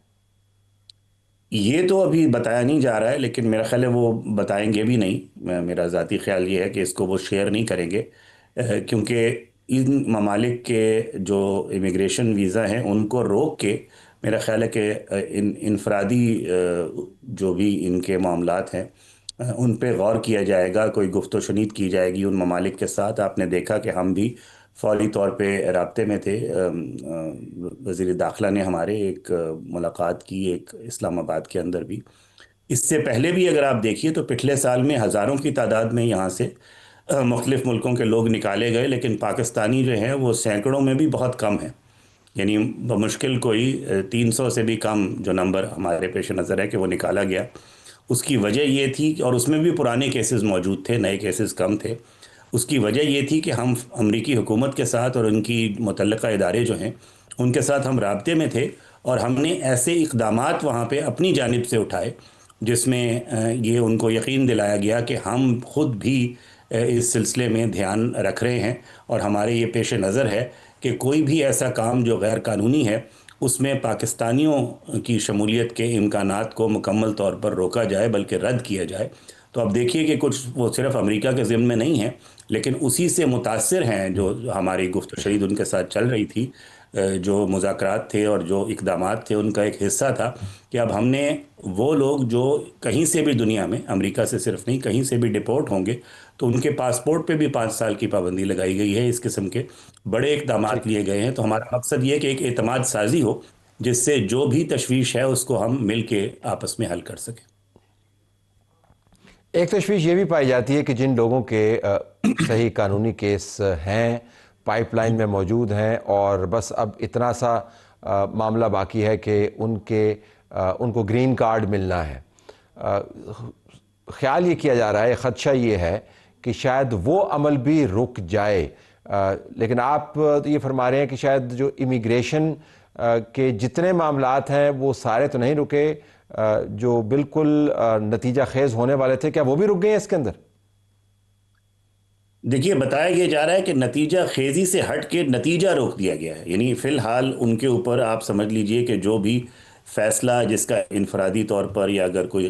ये तो अभी बताया नहीं जा रहा है, लेकिन मेरा ख्याल है वो बताएंगे भी नहीं। मेरा ज़ाती ख्याल ये है कि इसको वो शेयर नहीं करेंगे, क्योंकि इन ममालिक के जो इमिग्रेशन वीज़ा हैं उनको रोक के मेरा ख्याल है कि इन इनफरादी जो भी इनके मामलात हैं उन पे गौर किया जाएगा, कोई गुफ्तो शुनीद की जाएगी उन ममालिक के साथ। आपने देखा कि हम भी फौरी तौर पे राब्ते में थे। वज़ीर दाखिला ने हमारे एक मुलाकात की एक इस्लामाबाद के अंदर भी। इससे पहले भी अगर आप देखिए तो पिछले साल में हज़ारों की तादाद में यहाँ से मुख्तलिफ मुल्कों के लोग निकाले गए, लेकिन पाकिस्तानी जो हैं वो सैकड़ों में भी बहुत कम हैं। यानी बमुश्किल कोई 300 से भी कम जो नंबर हमारे पेश नज़र है कि वो निकाला गया। उसकी वजह ये थी, और उसमें भी पुराने केसेस मौजूद थे, नए केसेस कम थे। उसकी वजह ये थी कि हम अमरीकी हुकूमत के साथ और उनकी मुतल्लिका इदारे जो हैं उनके साथ हम राब्ते में थे, और हमने ऐसे इक़दामात वहाँ पे अपनी जानिब से उठाए जिसमें ये उनको यकीन दिलाया गया कि हम ख़ुद भी इस सिलसिले में ध्यान रख रहे हैं, और हमारे ये पेश नज़र है कि कोई भी ऐसा काम जो गैर कानूनी है उसमें पाकिस्तानियों की शमूलियत के इम्कानात को मुकम्मल तौर पर रोका जाए, बल्कि रद्द किया जाए। तो अब देखिए कि कुछ वो सिर्फ अमेरिका के ज़िम्मे में नहीं है, लेकिन उसी से मुतासिर हैं जो हमारी गुफ्त शरीद उनके साथ चल रही थी। जो मुज़ाकरात थे और जो इक़दामात थे उनका एक हिस्सा था कि अब हमने वो लोग जो कहीं से भी दुनिया में, अमेरिका से सिर्फ नहीं, कहीं से भी डिपोर्ट होंगे तो उनके पासपोर्ट पे भी 5 साल की पाबंदी लगाई गई है। इस किस्म के बड़े इक़दामात लिए गए हैं। तो हमारा मकसद ये है कि एक एतमाद साजी हो जिससे जो भी तशवीश है उसको हम मिल के आपस में हल कर सकें। एक तशवीश ये भी पाई जाती है कि जिन लोगों के सही कानूनी केस हैं, पाइपलाइन में मौजूद हैं, और बस अब इतना सा मामला बाकी है कि उनको ग्रीन कार्ड मिलना है। ख्याल ये किया जा रहा है, ख़दशा ये है कि शायद वो अमल भी रुक जाए। लेकिन आप ये फरमा रहे हैं कि शायद जो इमिग्रेशन के जितने मामलात हैं वो सारे तो नहीं रुके, जो बिल्कुल नतीजा खेज होने वाले थे, क्या वो भी रुक गए हैं इसके अंदर? देखिए, बताया ये जा रहा है कि नतीजा खेजी से हट के नतीजा रोक दिया गया है। यानी फ़िलहाल उनके ऊपर आप समझ लीजिए कि जो भी फ़ैसला जिसका इनफरादी तौर पर, या अगर कोई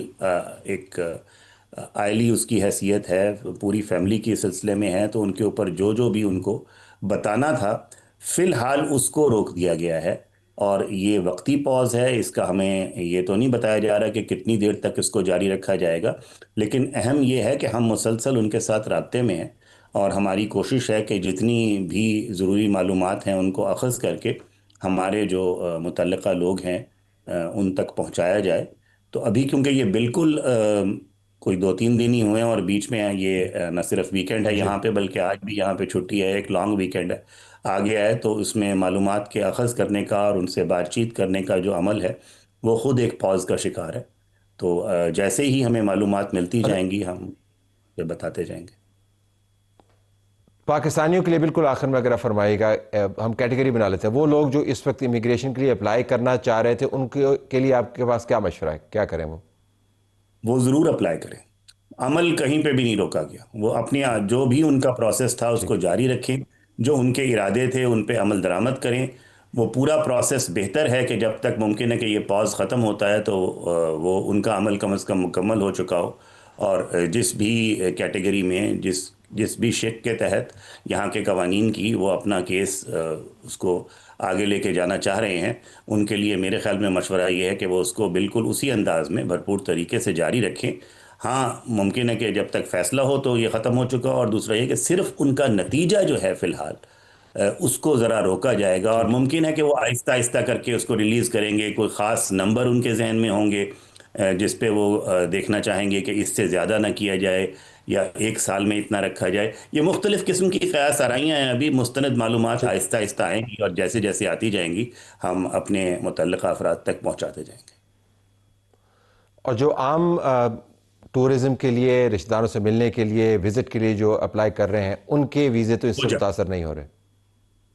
एक आइली उसकी हैसियत है, पूरी फैमिली के सिलसिले में है, तो उनके ऊपर जो जो भी उनको बताना था फ़िलहाल उसको रोक दिया गया है। और ये वक्ती पॉज है, इसका हमें ये तो नहीं बताया जा रहा कि कितनी देर तक इसको जारी रखा जाएगा, लेकिन अहम ये है कि हम मुसलसल उनके साथ राब्ते में हैं, और हमारी कोशिश है कि जितनी भी ज़रूरी मालूमात हैं उनको अख़ज़ करके हमारे जो मुतल्लिक़ा लोग हैं उन तक पहुंचाया जाए। तो अभी क्योंकि ये बिल्कुल कोई 2-3 दिन ही हुए हैं, और बीच में ये न सिर्फ वीकेंड है यहाँ पे, बल्कि आज भी यहाँ पे छुट्टी है, एक लॉन्ग वीकेंड है आ गया है, तो उसमें मालूमात के अख़ज़ करने का और उनसे बातचीत करने का जो अमल है वो ख़ुद एक पॉज का शिकार है। तो जैसे ही हमें मालूमात मिलती जाएंगी हम ये बताते जाएंगे। पाकिस्तानियों के लिए बिल्कुल आखिर में अगर आप फरमाइएगा, हम कैटेगरी बना लेते हैं, वो लोग जो इस वक्त इमिग्रेशन के लिए अप्लाई करना चाह रहे थे, उनके के लिए आपके पास क्या मशवरा है, क्या करें? वो ज़रूर अप्लाई करें। अमल कहीं पे भी नहीं रोका गया। वो अपनी जो भी उनका प्रोसेस था उसको जारी रखें, जो उनके इरादे थे उन पे अमल दरामद करें। वो पूरा प्रोसेस बेहतर है कि जब तक मुमकिन है कि ये पॉज ख़त्म होता है तो वो उनका अमल कम अज़ कम मुकम्मल हो चुका हो, और जिस भी कैटेगरी में जिस भी शिक के तहत यहाँ के कवानीन की वो अपना केस उसको आगे लेके जाना चाह रहे हैं, उनके लिए मेरे ख्याल में मशवरा ये है कि वो उसको बिल्कुल उसी अंदाज़ में भरपूर तरीके से जारी रखें। हाँ, मुमकिन है कि जब तक फ़ैसला हो तो ये ख़त्म हो चुका, और दूसरा ये कि सिर्फ उनका नतीजा जो है फ़िलहाल उसको ज़रा रोका जाएगा, और मुमकिन है कि वो आहिस्ता आहिस्ता करके उसको रिलीज़ करेंगे। कोई ख़ास नंबर उनके जहन में होंगे जिस पे वो देखना चाहेंगे कि इससे ज़्यादा ना किया जाए, या 1 साल में इतना रखा जाए। ये मुख्तलिफ़ किस्म की क़यास आराइयाँ हैं। अभी मुस्तनद मालूमात आहिस्ता आहिस्ता आएंगी, और जैसे जैसे आती जाएंगी हम अपने मुतल्लिक़ा अफराद तक पहुँचाते जाएंगे। और जो आम टूरिज़म के लिए, रिश्तेदारों से मिलने के लिए, विज़िट के लिए जो अप्लाई कर रहे हैं, उनके वीज़े तो इससे मुतासर नहीं हो रहे?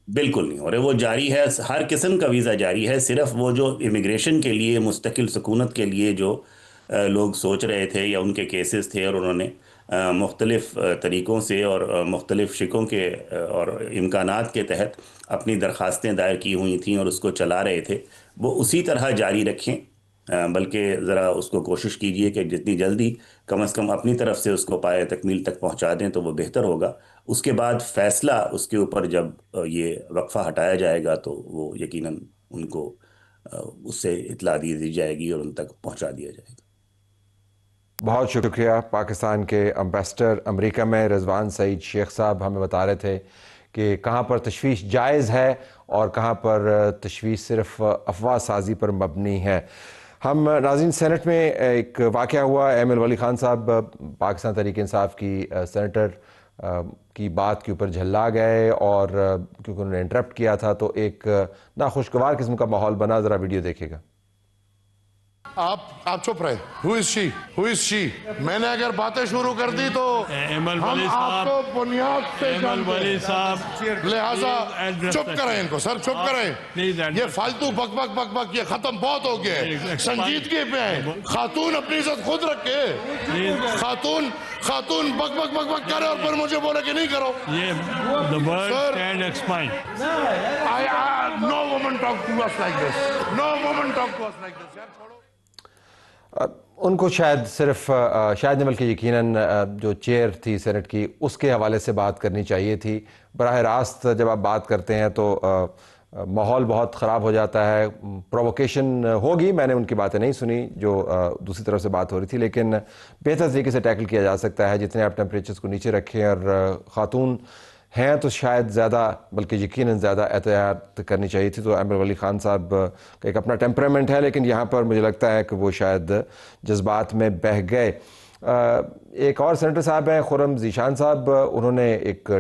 बिल्कुल नहीं हो रहे। वो जारी है, हर किस्म का वीज़ा जारी है। सिर्फ वो जो इमिग्रेशन के लिए, मुस्तकिल सुकूनत के लिए जो लोग सोच रहे थे या उनके केसेस थे, और उन्होंने मुख्तलिफ़ तरीक़ों से और मुख्तलिफ़ शिकों के और इम्कानात के तहत अपनी दरख्वास्तें दायर की हुई थी और उसको चला रहे थे, वो उसी तरह जारी रखें। बल्कि ज़रा उसको कोशिश कीजिए कि जितनी जल्दी कम से कम अपनी तरफ से उसको पाए तकमील तक पहुंचा दें तो वो बेहतर होगा। उसके बाद फैसला उसके ऊपर जब ये वक्फा हटाया जाएगा तो वो यकीनन उनको उससे इत्ला दी जाएगी और उन तक पहुंचा दिया जाएगा। बहुत शुक्रिया। पाकिस्तान के एम्बेसडर अमेरिका में रिजवान सईद शेख साहब हमें बता रहे थे कि कहाँ पर तशवीश जायज़ है और कहाँ पर तशवीश सिर्फ अफवाह साजी पर मबनी है। हम नाज़रीन, सेनेट में एक वाक़या हुआ, एम वली ख़ान साहब पाकिस्तान तहरीक इंसाफ की सेनेटर की बात के ऊपर झल्ला गए और क्योंकि उन्होंने इंटरप्ट किया था तो एक नाखुशगवार किस्म का माहौल बना। ज़रा वीडियो देखिएगा। आप चुप रहे। Who is she? मैंने अगर बातें शुरू कर दी तो हम आपको बुनियाद से लिहाजा चुप करें इनको। सर चुप करें, ये फालतू बक बक बक बक ये खत्म बहुत हो गया है। संजीदगी पे है। खातून अपनी इज्जत खुद रखे। खातून बक बक बक बक करे और फिर मुझे बोले कि नहीं करो। No woman talk to us like this. No woman talk to us like this. यार छोड़ो। उनको शायद सिर्फ शायद नहीं बल्कि यकीनन जो चेयर थी सेनेट की उसके हवाले से बात करनी चाहिए थी। बराह रास्त जब आप बात करते हैं तो माहौल बहुत ख़राब हो जाता है। प्रोवोकेशन होगी, मैंने उनकी बातें नहीं सुनी जो दूसरी तरफ से बात हो रही थी, लेकिन बेहतर तरीके से टैकल किया जा सकता है। जितने आप टेम्परेचर्स को नीचे रखें और ख़ातून हैं तो शायद ज़्यादा बल्कि यकीनन ज़्यादा एहतियात करनी चाहिए थी। तो एम वली ख़ान साहब का एक अपना टेम्परामेंट है, लेकिन यहाँ पर मुझे लगता है कि वो शायद जज्बात में बह गए। एक और सेनेटर साहब हैं खुर्रम ज़ीशान साहब, उन्होंने एक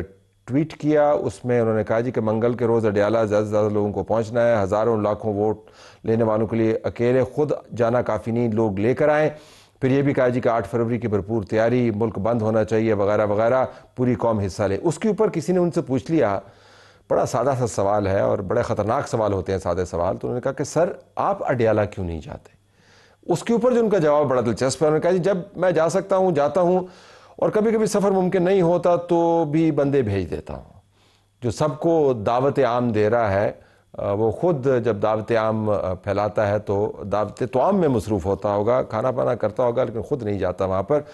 ट्वीट किया, उसमें उन्होंने कहा जी कि मंगल के रोज़ अडियाला ज़्यादा से ज़्यादा लोगों को पहुँचना है। हज़ारों लाखों वोट लेने वालों के लिए अकेले खुद जाना काफ़ी नहीं, लोग लेकर आएँ। फिर ये भी कहा जी कि 8 फरवरी की भरपूर तैयारी, मुल्क बंद होना चाहिए वगैरह वगैरह, पूरी कौम हिस्सा ले। उसके ऊपर किसी ने उनसे पूछ लिया, बड़ा सादा सा सवाल है और बड़े ख़तरनाक सवाल होते हैं सादे सवाल, तो उन्होंने कहा कि सर आप अडियाला क्यों नहीं जाते? उसके ऊपर जो उनका जवाब बड़ा दिलचस्प है। उन्होंने कहा जी जब मैं जा सकता हूँ जाता हूँ और कभी कभी सफ़र मुमकिन नहीं होता तो भी बंदे भेज देता हूँ। जो सबको दावत आम दे रहा है वो खुद जब दावत आम फैलाता है तो दावत तोआम में मसरूफ़ होता होगा, खाना पाना करता होगा, लेकिन ख़ुद नहीं जाता वहाँ पर।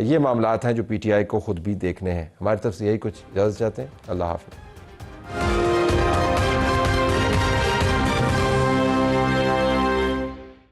ये मामलात हैं जो PTI को ख़ुद भी देखने हैं। हमारी तरफ से यही कुछ इजाज़त चाहते हैं। अल्लाह हाफ़िज़।